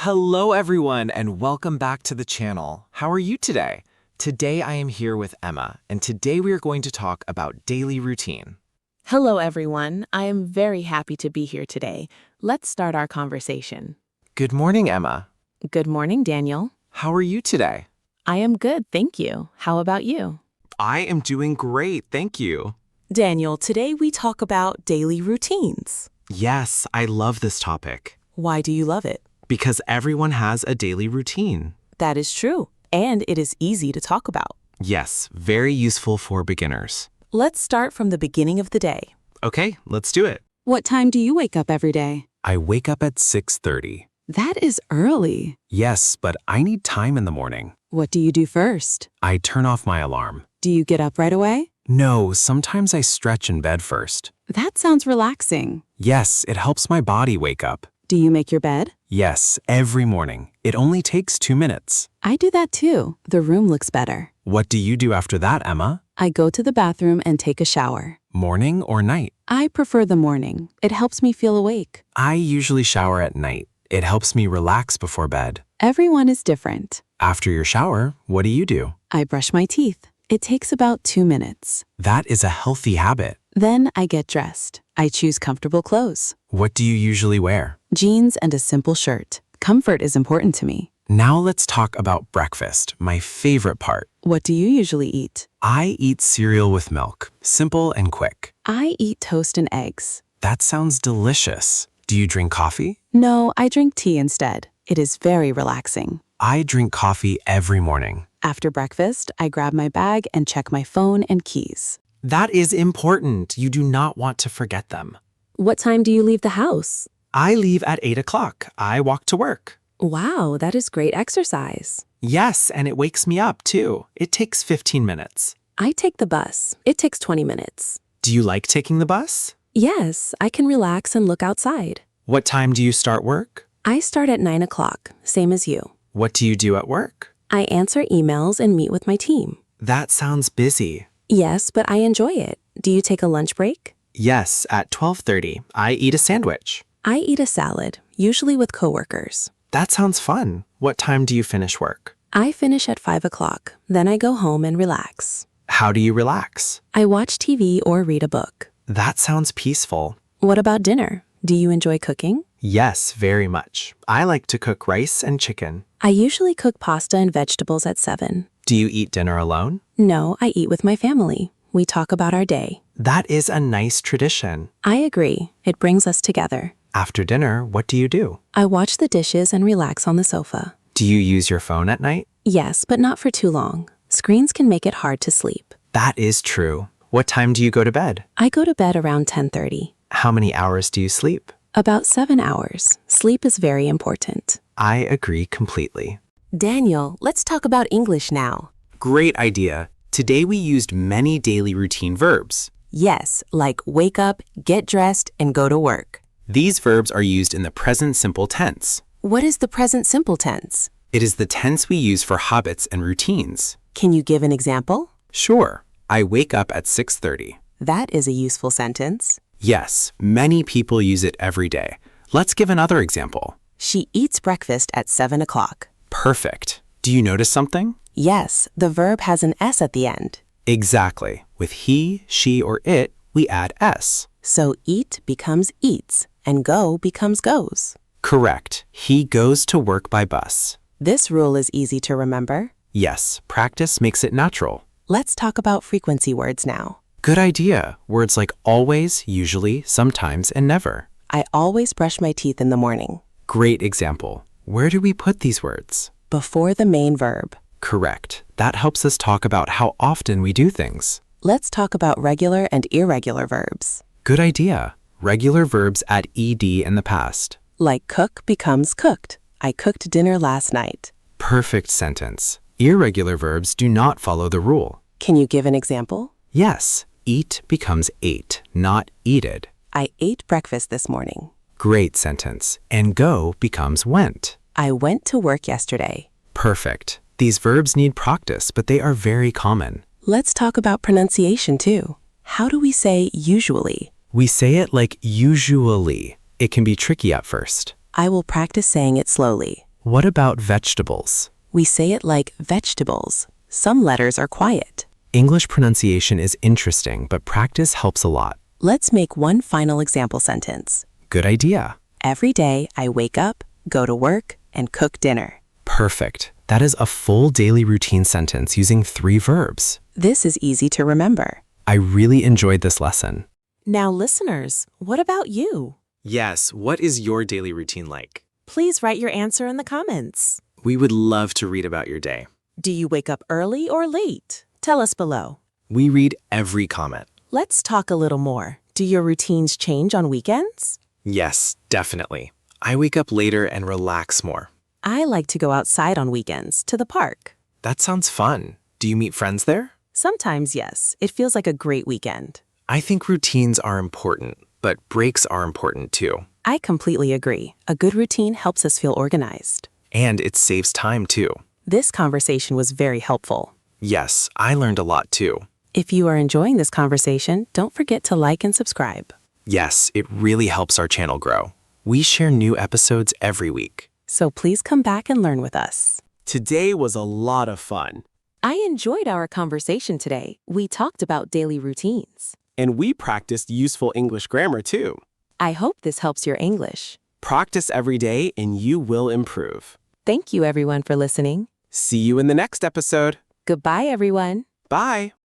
Hello everyone and welcome back to the channel. How are you today? Today I am here with Emma and today we are going to talk about daily routine. Hello, everyone. I am very happy to be here today. Let's start our conversation. Good morning, Emma. Good morning, Daniel. How are you today? I am good, thank you. How about you? I am doing great, thank you. Daniel, today we talk about daily routines. Yes, I love this topic Why do you love it? because everyone has a daily routine. That is true, and it is easy to talk about. Yes, very useful for beginners. Let's start from the beginning of the day. Okay, let's do it. What time do you wake up every day? I wake up at 6:30. That is early. Yes, but I need time in the morning. What do you do first? I turn off my alarm. Do you get up right away? No, sometimes I stretch in bed first. That sounds relaxing. Yes, it helps my body wake up. Do you make your bed? Yes, every morning. It only takes 2 minutes. I do that too. The room looks better. What do you do after that, Emma? I go to the bathroom and take a shower. Morning or night? I prefer the morning. It helps me feel awake. I usually shower at night. It helps me relax before bed. Everyone is different. After your shower, what do you do? I brush my teeth. It takes about 2 minutes. That is a healthy habit. Then I get dressed. I choose comfortable clothes. What do you usually wear? Jeans and a simple shirt. Comfort is important to me. Now let's talk about breakfast, my favorite part. What do you usually eat? I eat cereal with milk, simple and quick. I eat toast and eggs. That sounds delicious. Do you drink coffee? No, I drink tea instead. It is very relaxing. I drink coffee every morning. After breakfast, I grab my bag and check my phone and keys. That is important. You do not want to forget them. What time do you leave the house? I leave at 8 o'clock. I walk to work. Wow, that is great exercise. Yes, and it wakes me up too. It takes 15 minutes. I take the bus. It takes 20 minutes. Do you like taking the bus? Yes, I can relax and look outside. What time do you start work? I start at 9 o'clock, same as you. What do you do at work? I answer emails and meet with my team. That sounds busy. Yes, but I enjoy it. Do you take a lunch break? Yes, at 12:30, I eat a sandwich. I eat a salad, usually with coworkers. That sounds fun. What time do you finish work? I finish at 5 o'clock. Then I go home and relax. How do you relax? I watch TV or read a book. That sounds peaceful. What about dinner? Do you enjoy cooking? Yes, very much. I like to cook rice and chicken. I usually cook pasta and vegetables at 7. Do you eat dinner alone? No, I eat with my family. We talk about our day. That is a nice tradition. I agree. It brings us together. After dinner, what do you do? I watch the dishes and relax on the sofa. Do you use your phone at night? Yes, but not for too long. Screens can make it hard to sleep. That is true. What time do you go to bed? I go to bed around 10:30. How many hours do you sleep? About 7 hours. Sleep is very important. I agree completely. Daniel, let's talk about English now. Great idea. Today we used many daily routine verbs. Yes, like wake up, get dressed, and go to work. These verbs are used in the present simple tense. What is the present simple tense? It is the tense we use for habits and routines. Can you give an example? Sure, I wake up at 6:30. That is a useful sentence. Yes, many people use it every day. Let's give another example. She eats breakfast at 7 o'clock. Perfect. Do you notice something? Yes, the verb has an S at the end. Exactly. With he, she, or it, we add S. So eat becomes eats, and go becomes goes. Correct. He goes to work by bus. This rule is easy to remember. Yes, practice makes it natural. Let's talk about frequency words now. Good idea. Words like always, usually, sometimes, and never. I always brush my teeth in the morning. Great example. Where do we put these words? Before the main verb. Correct. That helps us talk about how often we do things. Let's talk about regular and irregular verbs. Good idea. Regular verbs add ed in the past. Like cook becomes cooked. I cooked dinner last night. Perfect sentence. Irregular verbs do not follow the rule. Can you give an example? Yes, eat becomes ate, not eated. I ate breakfast this morning. Great sentence. And go becomes went. I went to work yesterday. Perfect. These verbs need practice, but they are very common. Let's talk about pronunciation too. How do we say usually? We say it like usually. It can be tricky at first. I will practice saying it slowly. What about vegetables? We say it like vegetables. Some letters are quiet. English pronunciation is interesting, but practice helps a lot. Let's make one final example sentence. Good idea. Every day I wake up, go to work, and cook dinner. Perfect. That is a full daily routine sentence using 3 verbs. This is easy to remember. I really enjoyed this lesson. Now, listeners, what about you? Yes, what is your daily routine like? Please write your answer in the comments. We would love to read about your day. Do you wake up early or late? Tell us below. We read every comment. Let's talk a little more. Do your routines change on weekends? Yes, definitely. I wake up later and relax more. I like to go outside on weekends to the park. That sounds fun. Do you meet friends there? Sometimes, yes. It feels like a great weekend. I think routines are important, but breaks are important too. I completely agree. A good routine helps us feel organized. And it saves time too. This conversation was very helpful. Yes, I learned a lot too. If you are enjoying this conversation, don't forget to like and subscribe. Yes, it really helps our channel grow. We share new episodes every week. So please come back and learn with us. Today was a lot of fun. I enjoyed our conversation today. We talked about daily routines. And we practiced useful English grammar too. I hope this helps your English. Practice every day and you will improve. Thank you, everyone, for listening. See you in the next episode. Goodbye, everyone. Bye.